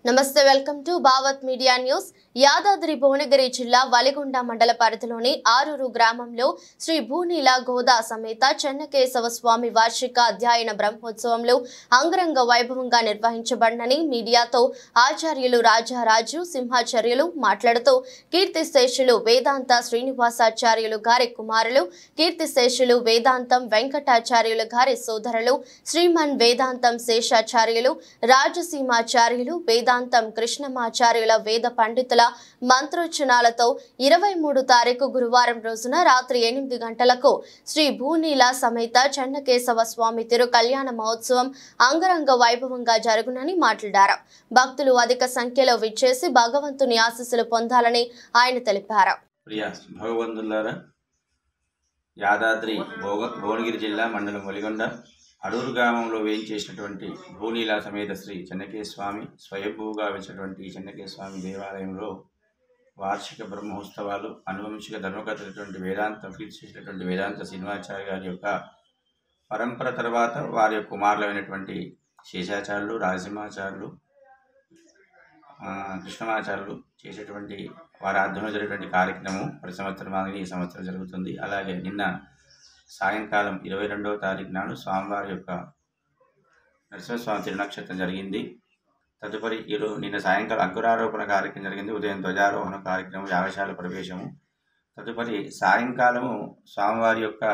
నమస్తే, welcome to Bhavat media news. Yadadri Bhuvanagiri జిల్లా వలిగొండ మండల పరిధిలోని ఆరూరు గ్రామంలో శ్రీ భూనీల గోదా సమేత చెన్నకేశవ స్వామి వార్షిక అధ్యయన బ్రహ్మోత్సవంలో అంగరంగ వైభవంగా నిర్వహించబడినని మీడియాతో ఆచార్యులు రాజారాజు సింహాచార్యులు మాట్లాడుతూ కీర్తిశేషులు వేదాంత శ్రీనివాసాచార్యులు గారి కుమారులు, కీర్తిశేషులు వేదాంతం వెంకటాచార్యులు గారి సోదరులు, శ్రీమన్ వేదాంతం శేషాచార్యులు, రాజసీమాచార్యులు, వేదాంతం కృష్ణమాచార్యుల వేద పండితుల మంత్రోచ్చనాలతో 23 తారీఖు గురువారం రోజున రాత్రి 8 గంటలకు శ్రీ భూనీల సమేత చెన్నకేశవ స్వామి తిరు కళ్యాణ మహోత్సవం అంగరంగ వైభవంగా జరుగునని మాట్లాడారు. భక్తులు అధిక సంఖ్యలో విచ్చేసి భగవంతుని ఆశీస్సులు పొందాలని ఆయన తెలిపారు. యాదాద్రి భువనగిరి జిల్లా మండలం వలిగొండ అడూరు గ్రామంలో వేయించేసినటువంటి భూనీల సమేత శ్రీ చెన్నకేశవ స్వామి స్వయంభూగా వెలిసినటువంటి చెన్నకేశవ స్వామి దేవాలయంలో వార్షిక బ్రహ్మోత్సవాలు అనువంశిక ధర్మకర్తటువంటి వేదాంత శ్రీనివాసాచార్య గారి యొక్క పరంపర తర్వాత వారి యొక్క కుమారులైనటువంటి శేషాచార్యులు, రాజసింహాచార్యులు, కృష్ణమాచార్యులు చేసేటువంటి వారి ఆధ్వర్యంలో జరిగేటువంటి కార్యక్రమం ప్రతి సంవత్సరం ఈ సంవత్సరం జరుగుతుంది. అలాగే నిన్న సాయంకాలం 22వ తారీఖు నాడు స్వామివారి యొక్క నరసింహస్వామి తిరునక్షత్రం జరిగింది. తదుపరి నిన్న సాయంకాలం అంకురారోపణ కార్యక్రమం జరిగింది. ఉదయం ధ్వజారోహణ కార్యక్రమం, యాగశాల ప్రవేశము. తదుపరి సాయంకాలము స్వామివారి యొక్క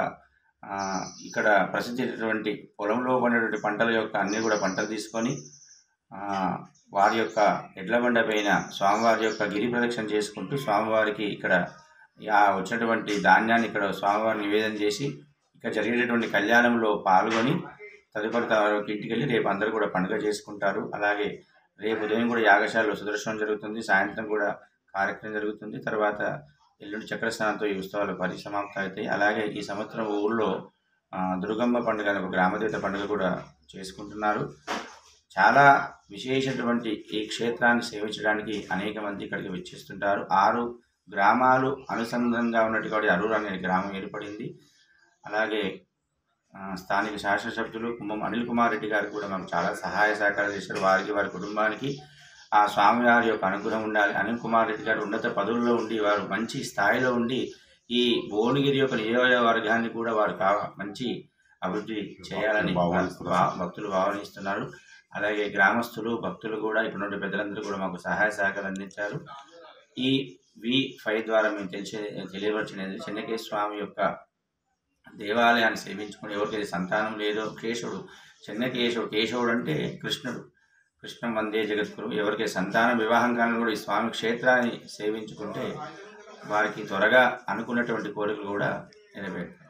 ఇక్కడ ప్రసిద్ధమైనటువంటి పొలంలో పండేటువంటి పంటల యొక్క అన్ని కూడా పంటలు తీసుకొని వారి యొక్క ఎడ్ల బండ పైన స్వామివారి యొక్క గిరి ప్రదక్షిణ చేసుకుంటూ స్వామివారికి ఇక్కడ వచ్చినటువంటి ధాన్యాన్ని ఇక్కడ స్వామివారిని నివేదన చేసి ఇక్కడ జరిగేటటువంటి కళ్యాణంలో పాల్గొని తదుపరి ఇంటికి వెళ్ళి రేపు అందరూ కూడా పండుగ చేసుకుంటారు. అలాగే రేపు ఉదయం కూడా యాగశాలలో సుదర్శనం జరుగుతుంది. సాయంత్రం కూడా కార్యక్రమం జరుగుతుంది. తర్వాత ఎల్లుండి చక్ర స్నానంతో ఈ ఉత్సవాలు పరిసమాప్తం అవుతాయి. అలాగే ఈ సంవత్సరం ఊళ్ళో దుర్గమ్మ పండుగ ఒక గ్రామదేవత పండుగ కూడా చేసుకుంటున్నారు. చాలా విశేషమైనటువంటి ఈ క్షేత్రాన్ని సేవించడానికి అనేక మంది ఇక్కడికి విచ్చేస్తుంటారు. 6 గ్రామాలు అనుసంధానంగా ఉన్నటువంటి అరూరు అనే గ్రామం ఏర్పడింది. అలాగే స్థానిక శాసనసభ్యులు కుంభం అనిల్ కుమార్ రెడ్డి గారు కూడా మాకు చాలా సహాయ సహకారాలు చేశారు. వారికి వారి కుటుంబానికి ఆ స్వామివారి యొక్క అనుగ్రహం ఉండాలి. అనిల్ కుమార్ రెడ్డి గారు ఉన్నత పదవుల్లో ఉండి వారు మంచి స్థాయిలో ఉండి ఈ భువనగిరి యొక్క నియోజకవర్గాన్ని కూడా వారు మంచి అభివృద్ధి చేయాలని భక్తులు భావనిస్తున్నారు. అలాగే గ్రామస్తులు, భక్తులు కూడా ఇక్కడ పెద్దలందరూ కూడా మాకు సహాయ సహకారం అందించారు. ఈ V5 ద్వారా మేము తెలియవచ్చినది చెన్నకేశవ స్వామి యొక్క దేవాలయాన్ని సేవించుకుని ఎవరికైతే సంతానం లేదో కేశవుడు అంటే కృష్ణం వందే జగద్గురు, ఎవరికైతే సంతానం వివాహం కాని కూడా ఈ స్వామి క్షేత్రాన్ని సేవించుకుంటే వారికి త్వరగా అనుకున్నటువంటి కోరికలు కూడా నెరవేరుతాయి.